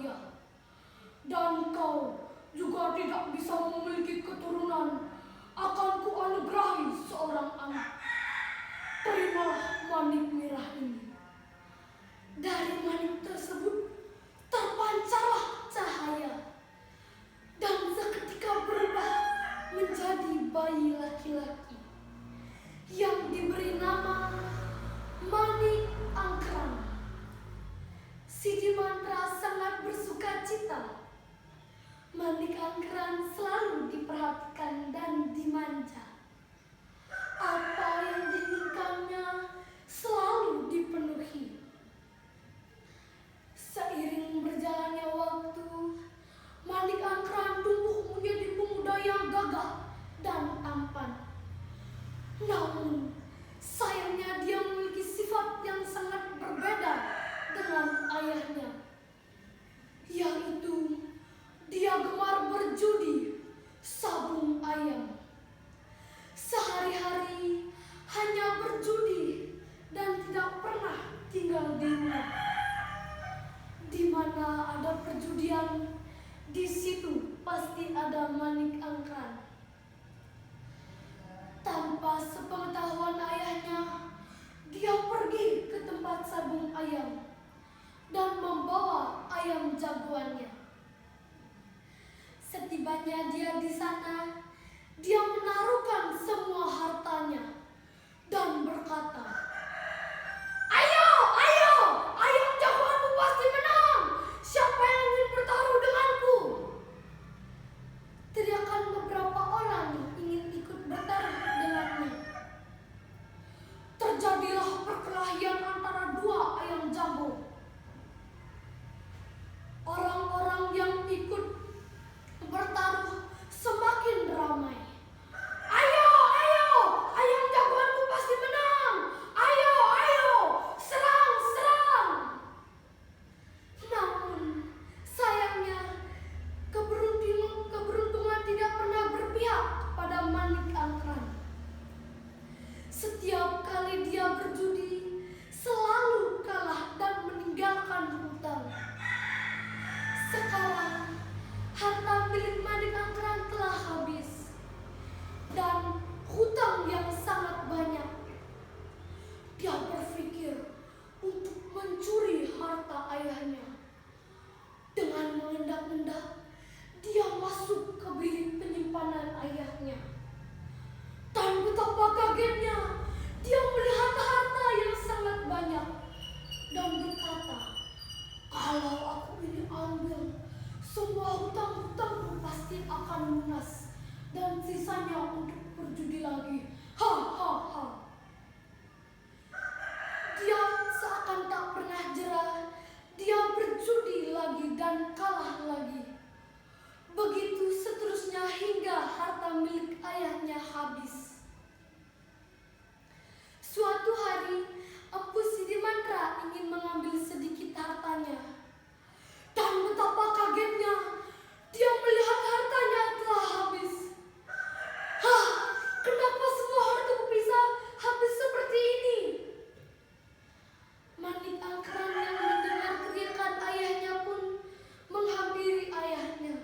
bahagia. Dan kau juga tidak bisa memiliki keturunan, akan kuanugerahi seorang anak. Terimalah manik merah ini. Dari manik tersebut terpancarlah cahaya, dan seketika berubah menjadi bayi laki-laki yang diberi nama Manik Angkran. Sidimantra sangat bersuka cita. Manik Angkran selalu diperhatikan dan dimanja. Apa yang diinginkannya selalu dipenuhi. Seiring berjalannya waktu, Manik Angkran tumbuh menjadi pemuda yang gagah dan tampan. Namun, sayangnya dia memiliki sifat yang sangat berbeda dengan ayahnya, yaitu dia gemar berjudi sabung ayam. Sehari-hari hanya berjudi dan tidak pernah tinggal di rumah. Di mana ada perjudian, di situ pasti ada Manik Angkran. Tanpa sepengetahuan ayahnya, dia pergi ke tempat sabung ayam dan membawa ayam jagoannya. Setibanya dia di sana, dia menaruhkan semua hartanya dan berkata, "Ayo, ayo, ayam jagoanku pasti menang. Siapa yang ingin bertaruh denganku?" Teriakan beberapa orang yang ingin ikut bertaruh dengannya. Terjadilah perkelahian antara dua ayam jago. Orang-orang yang ikut bertaruh semakin ramai. "Ayo, ayo, ayam jagoanku pasti menang. Ayo, ayo, serang, serang." Namun, sayangnya keberuntungan tidak pernah berpihak pada Manik Angkran. Setiap kali dia berjudi, selalu kalah dan meninggalkan hutang. Sekarang, harta milik Manik Angkran telah habis, dan hutang yang sangat banyak. Dia berpikir untuk mencuri harta ayahnya. Dengan mengendap-endap, dia masuk ke bilik penyimpanan ayahnya. Dan betapa kagetnya, dia melihat harta yang sangat banyak dan berkata, "Kalau aku ini ambil, semua hutang-hutangku pasti akan lunas dan sisanya untuk berjudi lagi. Ha, ha, ha." Dia seakan tak pernah jerah. Dia berjudi lagi dan kalah lagi. Begitu seterusnya hingga harta milik ayahnya habis. Suatu hari, Empu Sidimantra ingin mengambil sedikit hartanya. Dan betapa kagetnya, dia melihat hartanya telah habis. "Hah, kenapa semua hartaku bisa habis seperti ini?" Manik Angkran yang mendengar teriakan ayahnya pun menghampiri ayahnya.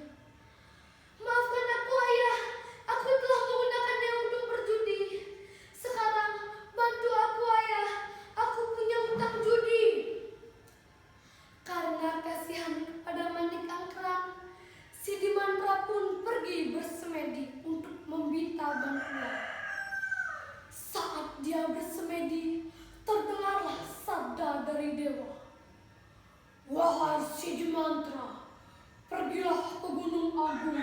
"Maafkan aku, ayah. Aku telah menggunakannya untuk berjudi. Sekarang bantu aku, ayah. Aku punya hutang judi." Karena kasihan kepada Manik Angkran, Sidimantra pun pergi bersemedi untuk meminta bantuan. Saat dia bersemedi, terdengarlah sabda dari dewa. "Wahai Sidimantra, pergilah ke Gunung Agung.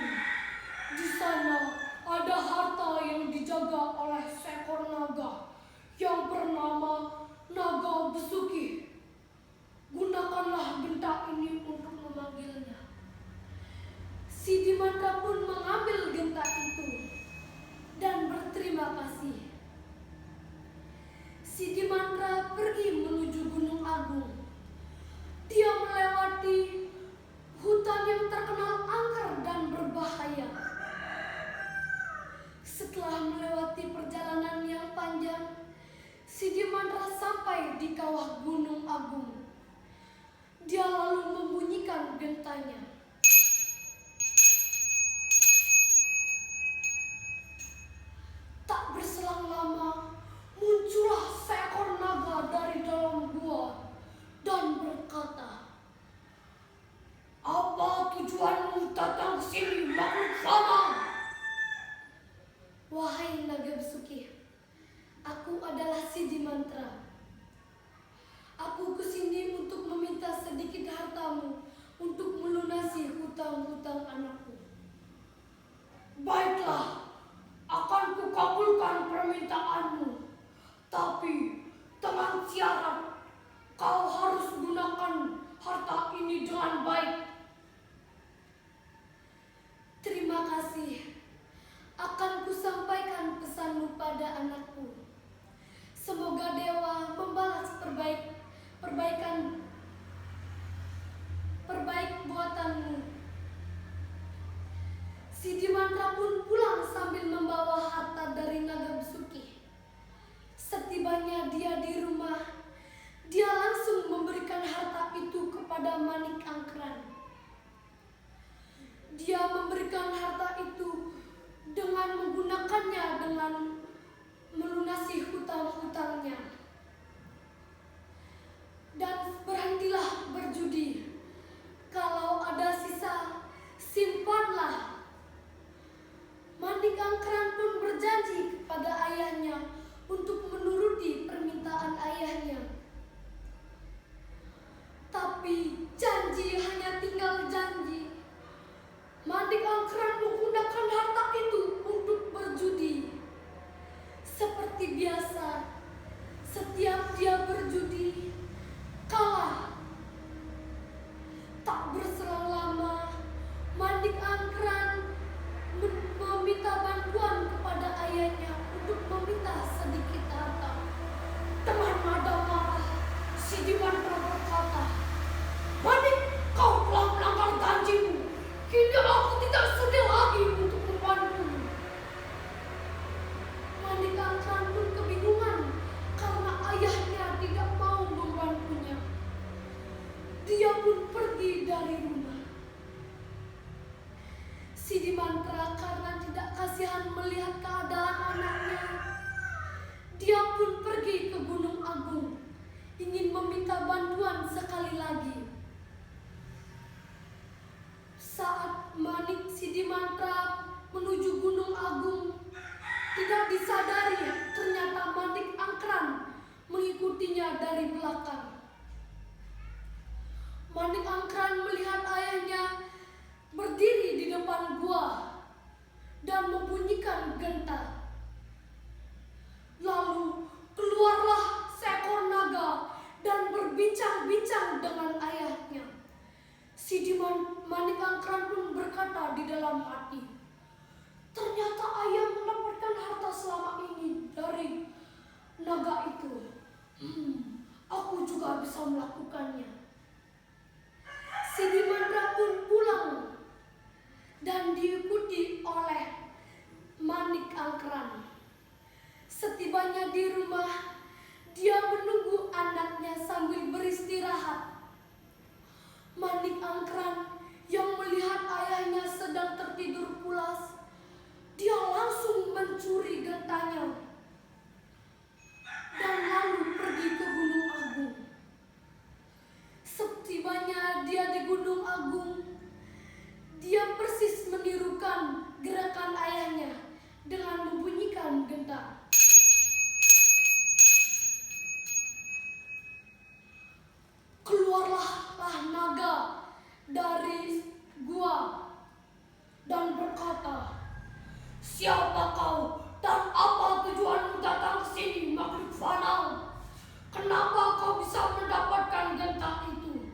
Di sana ada harta yang dijaga oleh seekor naga yang bernama Naga Besuki. Gunakanlah genta ini untuk memanggilnya." Sidimantra pun mengambil genta itu dan berterima kasih. Sidimantra pergi menuju Gunung Agung. Dia melewati hutan yang terkenal angker dan berbahaya. Setelah melewati perjalanan yang panjang, Sidimantra sampai di kawah Gunung Agung. Dia lalu membunyikan gentanya. hartanya. Tak berselang lama, muncullah seekor naga dari dalam gua dan berkata, "Apa tujuanmu datang ke sini, makhluk fana?" "Wahai naga besuki, aku adalah Siddhimantra. Aku kesini untuk meminta sedikit hartamu untuk melunasi hutang-hutang anakku." "Baiklah, akan kukabulkan permintaanmu. Tapi dengan syarat kau harus gunakan harta ini dengan baik." "Terima kasih. Akan kusampaikan pesanmu pada anakku. Semoga dewa membalas perbaik buatanmu." Siddhimantra pun pulang sambil membawa harta dari naga besuki. Setibanya dia di rumah, dia langsung memberikan harta itu kepada Manik Angkran. Dia memberikan harta itu dengan menggunakannya dengan melunasi hutang-hutangnya. Dan berhentilah berjudi. Kalau ada sisa, simpanlah. Manik Angkran pun berjanji kepada ayahnya untuk menuruti permintaan ayahnya. Tapi janji hanya tinggal janji. Manik Angkran menggunakan harta itu untuk berjudi. Seperti biasa, setiap dia berjudi, kalah. Tak berselang lama, Manik Angkran meminta bantuan kepada ayahnya untuk meminta sedikit harta. Dengan nada marah, Siddhimantra berkata, "Manik, kau telah melanggar janjimu. Kini aku tidak sudi lagi untuk membantumu." Manik Angkran pun kebingungan karena ayahnya tidak mau membantunya. Dia pun pergi dari rumah. Siddhimantra karena tidak kasihan melihat keadaan anaknya, dia pun pergi ke Gunung Agung, ingin meminta bantuan sekali lagi. Saat Manik Siddhimantra menuju Gunung Agung, tidak disadari ternyata Manik Angkran mengikutinya dari belakang. Manik Angkran melihat ayahnya berdiri di depan gua dan membunyikan genta. Lalu keluarlah seekor naga dan berbincang-bincang dengan ayahnya. Manik Angkran pun berkata di dalam hati, "Ternyata ayah mendapatkan harta selama ini dari naga itu. Aku juga bisa melakukannya." Siddhimantra pun pulang dan diikuti oleh Manik Angkran. Setibanya di rumah, dia menunggu anaknya sambil beristirahat. Manik Angkran yang melihat ayahnya sedang tertidur pulas, dia langsung mencuri gentanya dan lalu pergi ke Gunung Agung. Setibanya dia di Gunung Agung, dia persis menirukan gerakan ayahnya dengan membunyikan genta. Keluarlah naga dari gua dan berkata, "Siapa kau dan apa tujuanmu datang ke sini, makhluk fana? Kenapa kau bisa mendapatkan genta itu?"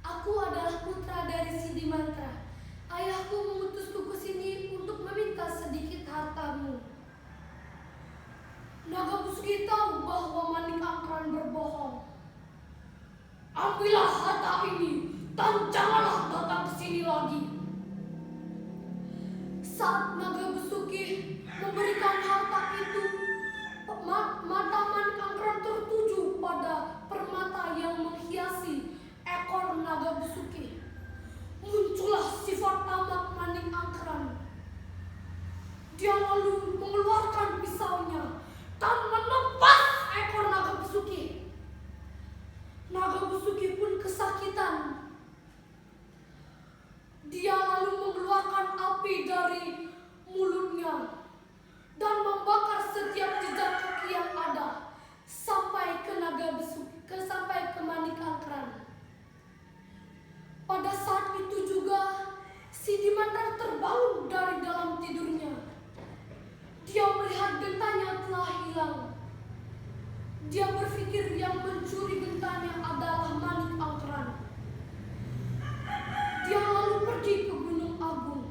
"Aku adalah putra dari Siddhimantra. Ayahku mengutusku ke sini untuk meminta sedikit hartamu." Naga Besuki tahu bahwa Manik Angkran berbohong. "Ambillah harta ini dan janganlah datang ke sini lagi." Saat Naga Besuki memberikan harta itu, mata Manik Angkran tertuju pada permata yang menghiasi ekor naga besuki. Besuki, muncullah sifat tamak Manik Angkeran. Dia lalu mengeluarkan pisaunya dan menebas ekor naga Besuki. Naga Besuki pun kesakitan. Dia lalu mengeluarkan api dari mulutnya dan membakar setiap jejak kaki yang ada sampai ke naga Besuki, sampai ke Manik Angkeran. Pada saat itu juga si Dimandra terbangun dari dalam tidurnya. Dia melihat gentanya telah hilang. Dia berpikir yang mencuri gentanya adalah Manik Angkeran. Dia lalu pergi ke Gunung Agung.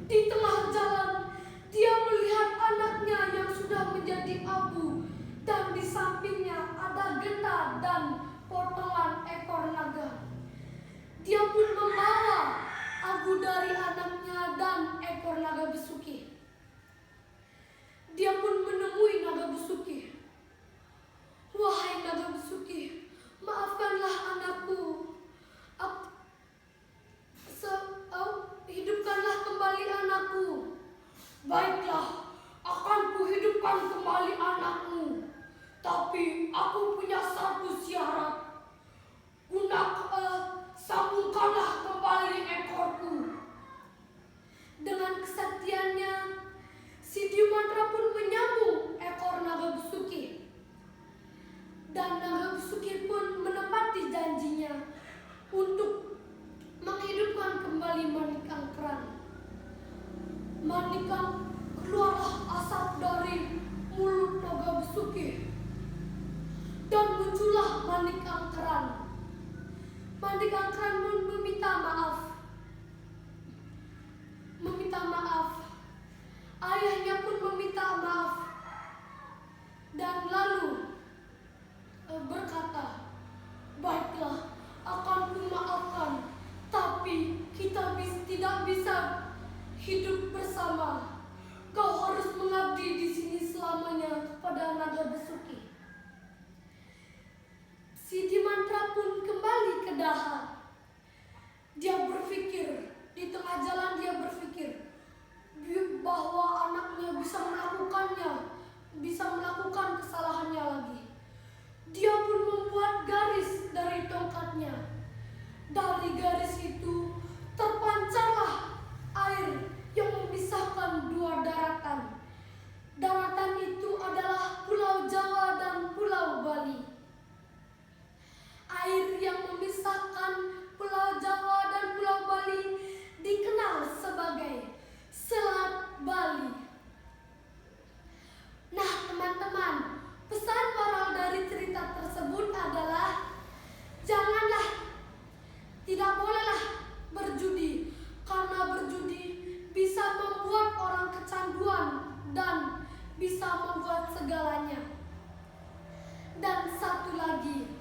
Di tengah jalan, dia melihat anaknya yang sudah menjadi abu, dan di sampingnya ada genta dan potongan ekor naga. Dia pun membawa abu dari anaknya dan ekor naga Besuki. Dia pun menemui naga Besuki. Wahai naga Besuki, maafkanlah anakku. Hidupkanlah kembali anakku. Baiklah, akan kuhidupkan kembali anakmu. Tapi aku punya satu syarat. Sambungkanlah kembali ekorku. Dengan kesaktiannya, si Dimandra pun menyambung ekor naga Besuki. Dan naga Besuki pun menepati janjinya untuk menghidupkan kembali Manik Angkeran. Keluarlah asap dari mulut naga Besuki dan muncullah Manik Angkeran. Manik Angkeran pun meminta maaf. Ayahnya pun meminta maaf dan lalu berkata, baiklah, akan kumaafkan, tapi kita tidak bisa hidup bersama. Kau harus mengabdi di sini selamanya kepada naga Besuki. Si Dimandra pun kembali ke Daha. Dia berpikir, di tengah jalan dia berpikir bahwa anaknya bisa melakukan kesalahannya lagi. Dia pun membuat garis dari tongkatnya. Dari garis itu terpancarlah air yang memisahkan dua daratan. Daratan itu adalah Pulau Jawa dan Pulau Bali. Air yang memisahkan Pulau Jawa dan Pulau Bali dikenal sebagai Selat Bali. Nah teman-teman, pesan moral dari cerita tersebut adalah tidak bolehlah berjudi, karena berjudi bisa membuat orang kecanduan dan bisa membuat segalanya. Dan satu lagi,